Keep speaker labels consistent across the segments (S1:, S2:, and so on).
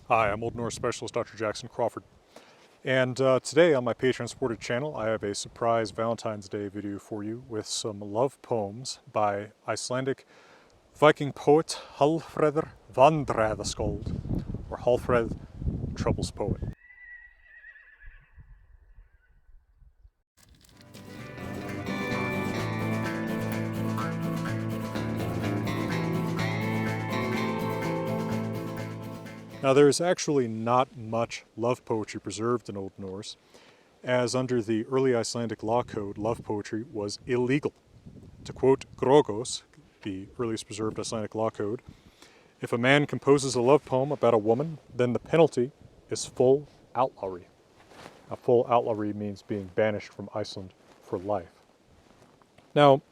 S1: Hi, I'm Old Norse Specialist Dr. Jackson Crawford. And today on my Patreon supported channel, I have a surprise Valentine's Day video for you with some love poems by Icelandic Viking poet Hallfreðr vandræðaskáld, or Hallfreðr, Troubles poet. Now there is actually not much love poetry preserved in Old Norse, as under the early Icelandic law code, love poetry was illegal. To quote Grógós, the earliest preserved Icelandic law code, if a man composes a love poem about a woman, then the penalty is full outlawry. Now, full outlawry means being banished from Iceland for life. Now,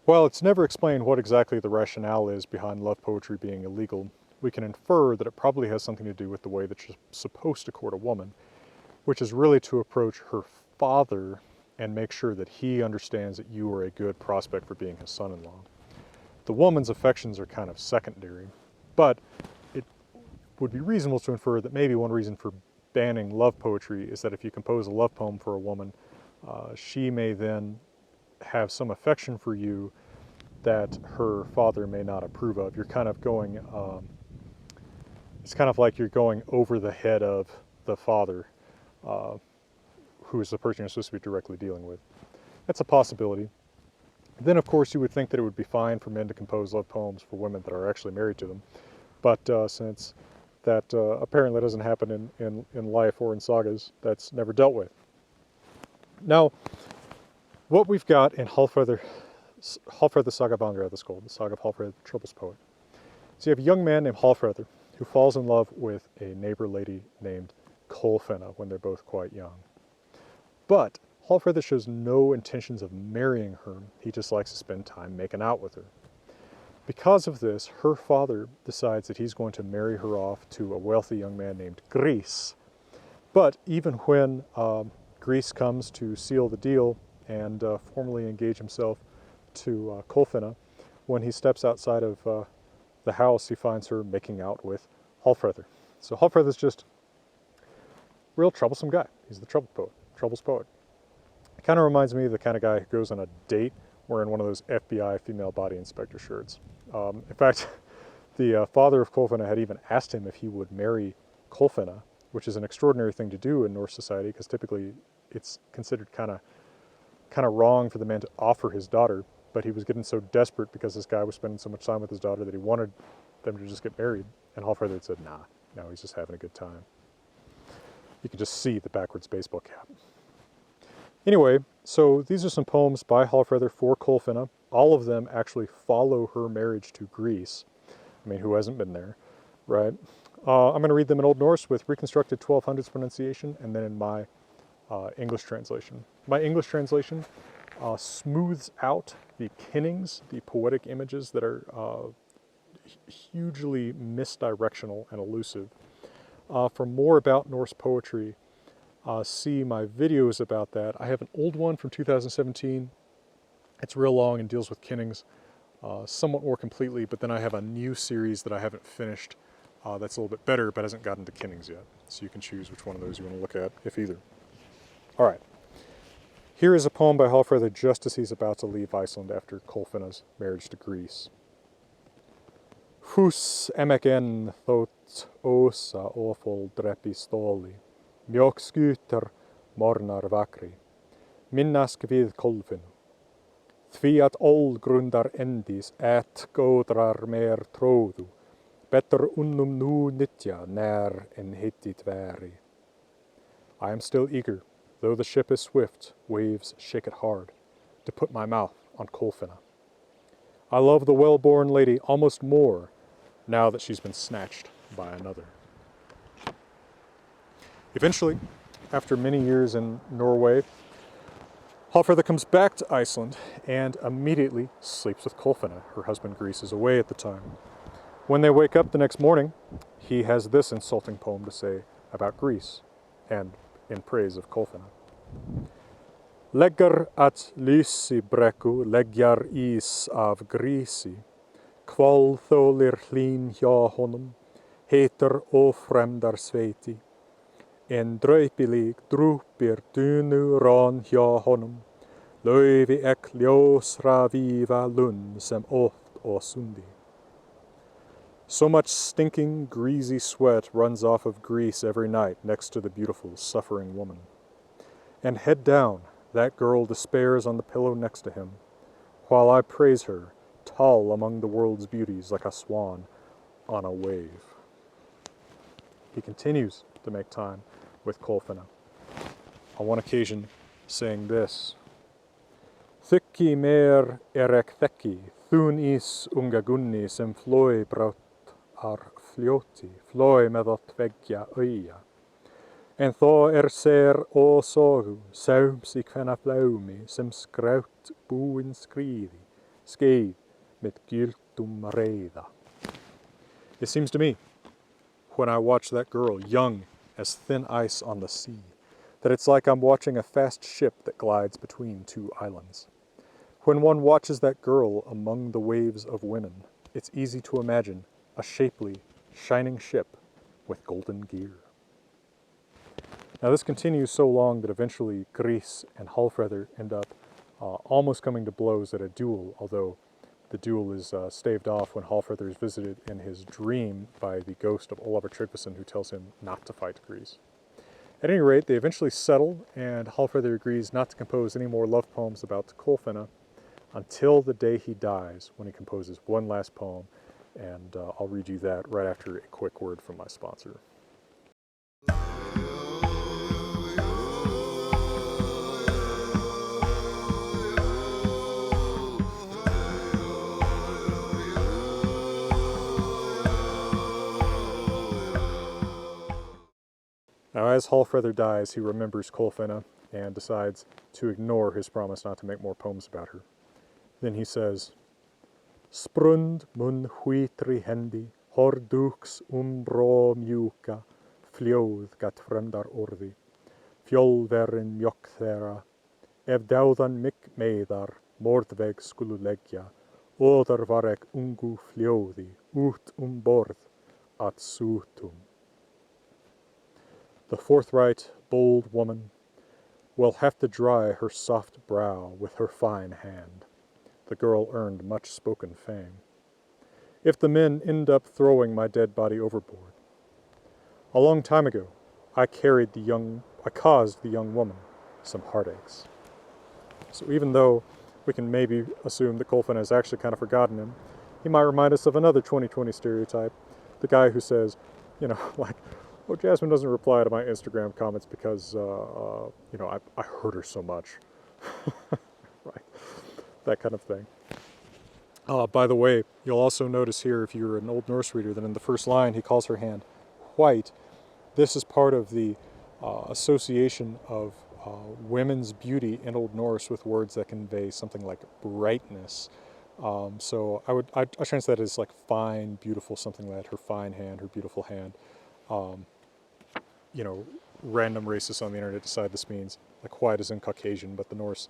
S1: while it's never explained what exactly the rationale is behind love poetry being illegal, we can infer that it probably has something to do with the way that you're supposed to court a woman, which is really to approach her father and make sure that he understands that you are a good prospect for being his son-in-law. The woman's affections are kind of secondary, but it would be reasonable to infer that maybe one reason for banning love poetry is that if you compose a love poem for a woman, she may then have some affection for you that her father may not approve of. You're kind of going, it's kind of like you're going over the head of the father, who is the person you're supposed to be directly dealing with. That's a possibility. Then, of course, you would think that it would be fine for men to compose love poems for women that are actually married to them. But since that apparently doesn't happen in life or in sagas, that's never dealt with. Now, what we've got in Hallfreðr Saga of Vandræðaskáld, the Saga of Hallfreðr, Troubles poet. So you have a young man named Hallfreðr who falls in love with a neighbor lady named Kolfinna when they're both quite young. But Hallfreðr shows no intentions of marrying her. He just likes to spend time making out with her. Because of this, her father decides that he's going to marry her off to a wealthy young man named Grís. But even when Grís comes to seal the deal and formally engage himself to Kolfinna, when he steps outside of the house, he finds her making out with Hallfreðr. So Hallfreðr is just a real troublesome guy. He's the troubles poet. It kind of reminds me of the kind of guy who goes on a date wearing one of those FBI female body inspector shirts. In fact, the father of Kolfinna had even asked him if he would marry Kolfinna, which is an extraordinary thing to do in Norse society because typically it's considered kind of wrong for the man to offer his daughter, but he was getting so desperate because this guy was spending so much time with his daughter that he wanted them to just get married. And Hallfreðr said, nah, no, he's just having a good time. You can just see the backwards baseball cap. Anyway, so these are some poems by Hallfreðr for Kolfinna. All of them actually follow her marriage to Grís. I mean, who hasn't been there, right? I'm going to read them in Old Norse with reconstructed 1200s pronunciation and then in my English translation. My English translation smooths out the kinnings, the poetic images that are hugely misdirectional and elusive. For more about Norse poetry, see my videos about that. I have an old one from 2017. It's real long and deals with kinnings somewhat more completely, but then I have a new series that I haven't finished that's a little bit better, but hasn't gotten to kinnings yet. So you can choose which one of those you want to look at, if either. All right. Here is a poem by Hallfreðr just as he's about to leave Iceland after Kolfinna's marriage to Grís. Hús emek enn þótt ósa ófól drepi stóli, mjök skuter mornar vakri, minnask við Kolfinnu. Því at grundar endis et góðrar mer tróðu, better unnum nú nytja nær en hittit væri. I am still eager, though the ship is swift, waves shake it hard, to put my mouth on Kolfinna. I love the well-born lady almost more now that she's been snatched by another. Eventually, after many years in Norway, Hallfreðr comes back to Iceland and immediately sleeps with Kolfinna. Her husband Grís is away at the time. When they wake up the next morning, he has this insulting poem to say about Grís and in praise of Kolfinna. Leggar at lysi brekku leggjar ís af Grísi, kvál þólir hlín hjá honum, heter o fremdarsveiti, en draupilig drúpir dunu ran hjá honum, laufi ek ljósra víva lund sem oft o sundi. So much stinking, greasy sweat runs off of Greece every night next to the beautiful, suffering woman. And head down, that girl despairs on the pillow next to him, while I praise her, tall among the world's beauties like a swan on a wave. He continues to make time with Kolfinna, on one occasion saying this: Þykki mer erek þekki, þun is unga gunni sem flói braut ar fljóti, flói með að tveggja auja. En þó ser o sogu, saums í hvenna flaumi, sem skraut búin skriði, skeið með gildum reiða. It seems to me, when I watch that girl, young as thin ice on the sea, that it's like I'm watching a fast ship that glides between two islands. When one watches that girl among the waves of women, it's easy to imagine a shapely, shining ship with golden gear. Now this continues so long that eventually Gris and Hallfreðr end up almost coming to blows at a duel, although the duel is staved off when Hallfreðr is visited in his dream by the ghost of Ólafur Tryggvason, who tells him not to fight Gris. At any rate, they eventually settle, and Hallfreðr agrees not to compose any more love poems about Kolfinna until the day he dies, when he composes one last poem, and I'll read you that right after a quick word from my sponsor. Now, as Hallfreðr dies, he remembers Kolfinna and decides to ignore his promise not to make more poems about her. Then he says, Sprund mun huitri hendi, hordux bro mjúka, fljóð gat fremdar orði, fjólverin mjokk þeirra, ef dáðan mig meiðar, mordveg skulu leggja, óðar var ek ungu fljóði, út borð at sútum. The forthright, bold woman will have to dry her soft brow with her fine hand. The girl earned much spoken fame. If the men end up throwing my dead body overboard. A long time ago, I caused the young woman some heartaches. So even though we can maybe assume that Kolfinna has actually kind of forgotten him, he might remind us of another 2020 stereotype, the guy who says, you know, like, oh, Jasmine doesn't reply to my Instagram comments because, you know, I hurt her so much. Right, that kind of thing. By the way, you'll also notice here, if you're an Old Norse reader, that in the first line he calls her hand white. This is part of the association of women's beauty in Old Norse with words that convey something like brightness. So I translate that as like fine, beautiful, something like that, her fine hand, her beautiful hand. You know, random racists on the internet decide this means like white as in Caucasian, but the Norse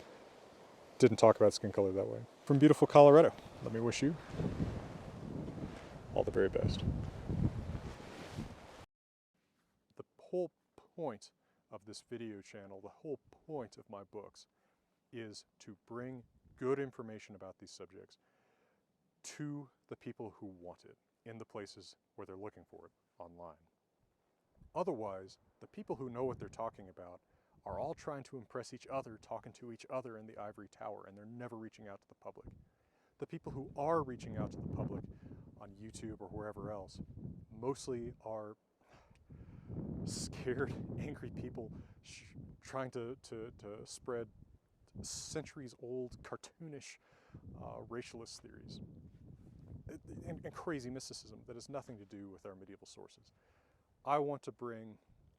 S1: didn't talk about skin color that way. From beautiful Colorado, let me wish you all the very best. The whole point of this video channel, the whole point of my books, is to bring good information about these subjects to the people who want it in the places where they're looking for it online. Otherwise, the people who know what they're talking about are all trying to impress each other, talking to each other in the ivory tower, and they're never reaching out to the public. The people who are reaching out to the public on YouTube or wherever else mostly are scared, angry people trying to spread centuries-old, cartoonish racialist theories and crazy mysticism that has nothing to do with our medieval sources. I want to bring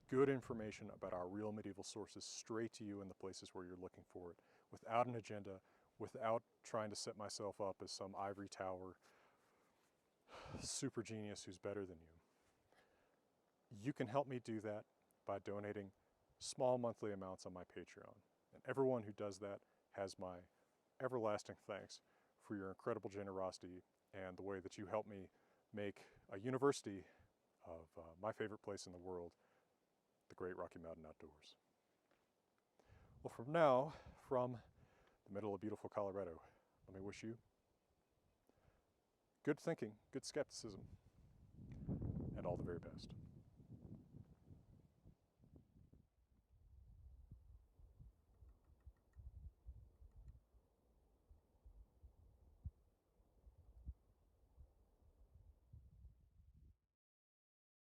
S1: good information about our real medieval sources straight to you in the places where you're looking for it, without an agenda, without trying to set myself up as some ivory tower super genius who's better than you. You can help me do that by donating small monthly amounts on my Patreon. And everyone who does that has my everlasting thanks for your incredible generosity and the way that you help me make a university of my favorite place in the world, the Great Rocky Mountain outdoors. Well, from now, from the middle of beautiful Colorado, let me wish you good thinking, good skepticism, and all the very best.